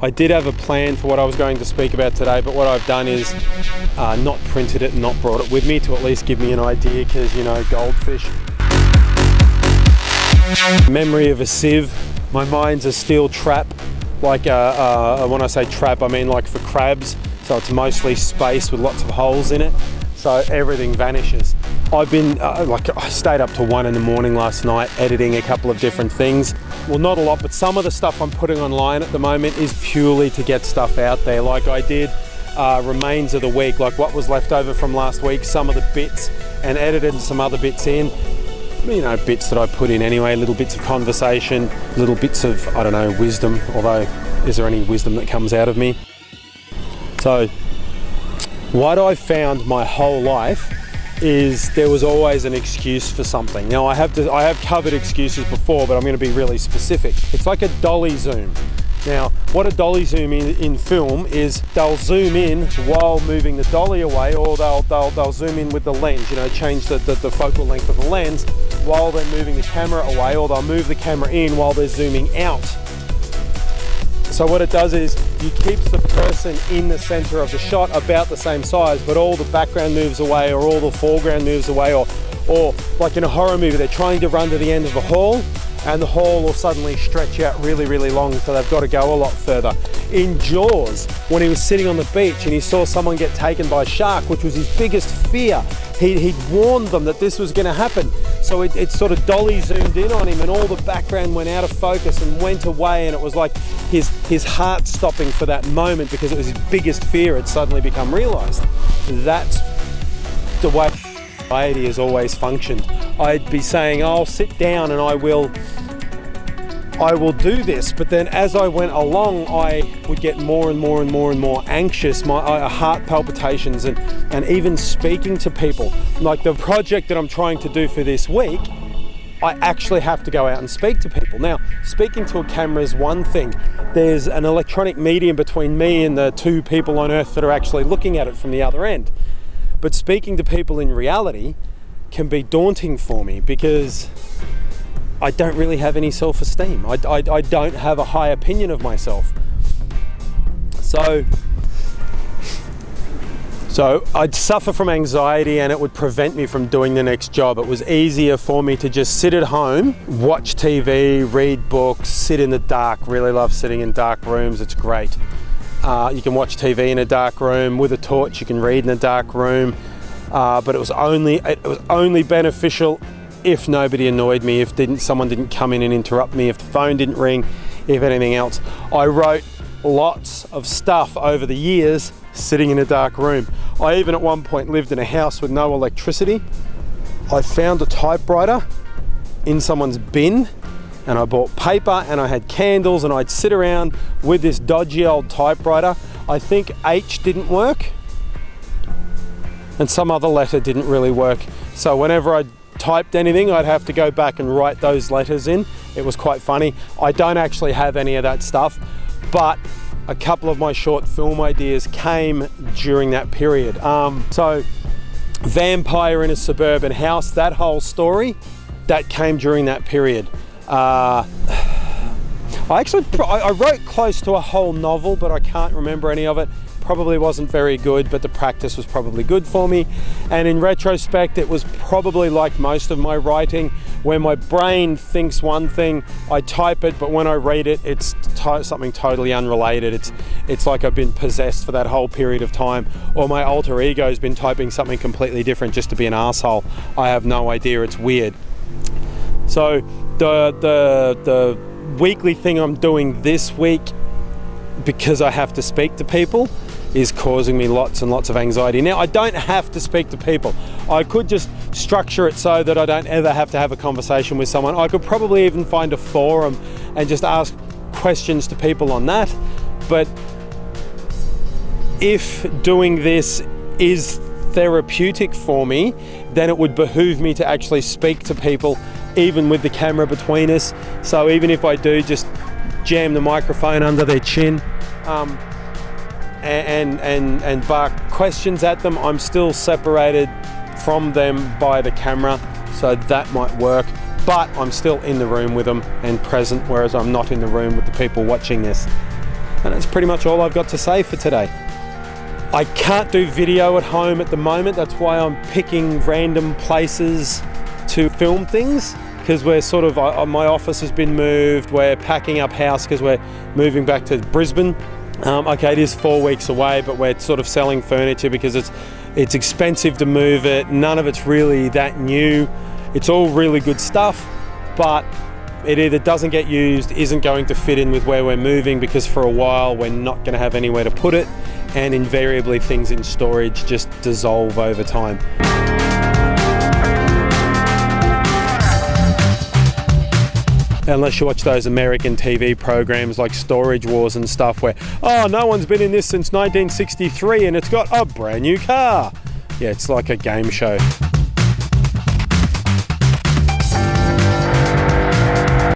I did have a plan for what I was going to speak about today, but what I've done is not printed it and not brought it with me to at least give me an idea, because, you know, goldfish. Memory of a sieve. My mind's a steel trap. Like, when I say trap, I mean like for crabs. So it's mostly space with lots of holes in it. So everything vanishes. I've been, I stayed up till 1 in the morning last night editing a couple of different things. Well, not a lot, but some of the stuff I'm putting online at the moment is purely to get stuff out there. Like I did remains of the week, like what was left over from last week, some of the bits, and edited some other bits in. You know, bits that I put in anyway, little bits of conversation, little bits of, I don't know, wisdom, although is there any wisdom that comes out of me? So what I've found my whole life is there was always an excuse for something. Now I have covered excuses before, but I'm going to be really specific. It's like a dolly zoom. Now, what a dolly zoom in film is they'll zoom in while moving the dolly away, or they'll zoom in with the lens, you know, change the focal length of the lens while they're moving the camera away, or they'll move the camera in while they're zooming out. So what it does is you keeps the person in the center of the shot about the same size, but all the background moves away, or all the foreground moves away, or like in a horror movie, they're trying to run to the end of a hall, and the hall will suddenly stretch out really, really long, so they've got to go a lot further. In Jaws, when he was sitting on the beach and he saw someone get taken by a shark, which was his biggest fear, he'd warned them that this was going to happen. So it sort of dolly zoomed in on him, and all the background went out of focus and went away, and it was like his heart stopping for that moment, because it was his biggest fear had suddenly become realized. That's the way society has always functioned. I'd be saying, I'll sit down and I will do this, but then as I went along, I would get more and more and more and more anxious, my heart palpitations, and even speaking to people. Like the project that I'm trying to do for this week, I actually have to go out and speak to people. Now, speaking to a camera is one thing. There's an electronic medium between me and the two people on Earth that are actually looking at it from the other end. But speaking to people in reality can be daunting for me, because I don't really have any self-esteem. I don't have a high opinion of myself. So I'd suffer from anxiety, and it would prevent me from doing the next job. It was easier for me to just sit at home, watch TV, read books, sit in the dark. Really love sitting in dark rooms. It's great. You can watch TV in a dark room with a torch. You can read in a dark room. But it was only beneficial if nobody annoyed me, if someone didn't come in and interrupt me, if the phone didn't ring, if anything else. I wrote lots of stuff over the years sitting in a dark room. I even at one point lived in a house with no electricity. I found a typewriter in someone's bin, and I bought paper, and I had candles, and I'd sit around with this dodgy old typewriter. I think H didn't work, and some other letter didn't really work. So whenever I typed anything, I'd have to go back and write those letters in. It was quite funny. I don't actually have any of that stuff, but a couple of my short film ideas came during that period. So Vampire in a Suburban House, that whole story, that came during that period. I wrote close to a whole novel, but I can't remember any of it. Probably wasn't very good, but the practice was probably good for me. And in retrospect, it was probably like most of my writing, where my brain thinks one thing, I type it, but when I read it, it's something totally unrelated. It's like I've been possessed for that whole period of time, or my alter ego's been typing something completely different just to be an asshole. I have no idea. It's weird. So the weekly thing I'm doing this week, because I have to speak to people, is causing me lots and lots of anxiety. Now, I don't have to speak to people. I could just structure it so that I don't ever have to have a conversation with someone. I could probably even find a forum and just ask questions to people on that. But if doing this is therapeutic for me, then it would behoove me to actually speak to people, even with the camera between us. So even if I do just jam the microphone under their chin and bark questions at them, I'm still separated from them by the camera, so that might work. But I'm still in the room with them and present, whereas I'm not in the room with the people watching this. And that's pretty much all I've got to say for today. I can't do video at home at the moment. That's why I'm picking random places to film things, because we're sort of, my office has been moved. We're packing up house because we're moving back to Brisbane. Okay, it is 4 weeks away, but we're sort of selling furniture because it's expensive to move it. None of it's really that new. It's all really good stuff, but it either doesn't get used, isn't going to fit in with where we're moving, because for a while we're not going to have anywhere to put it, and invariably things in storage just dissolve over time. Unless you watch those American TV programs like Storage Wars and stuff where, oh, no one's been in this since 1963 and it's got a brand new car. Yeah, it's like a game show.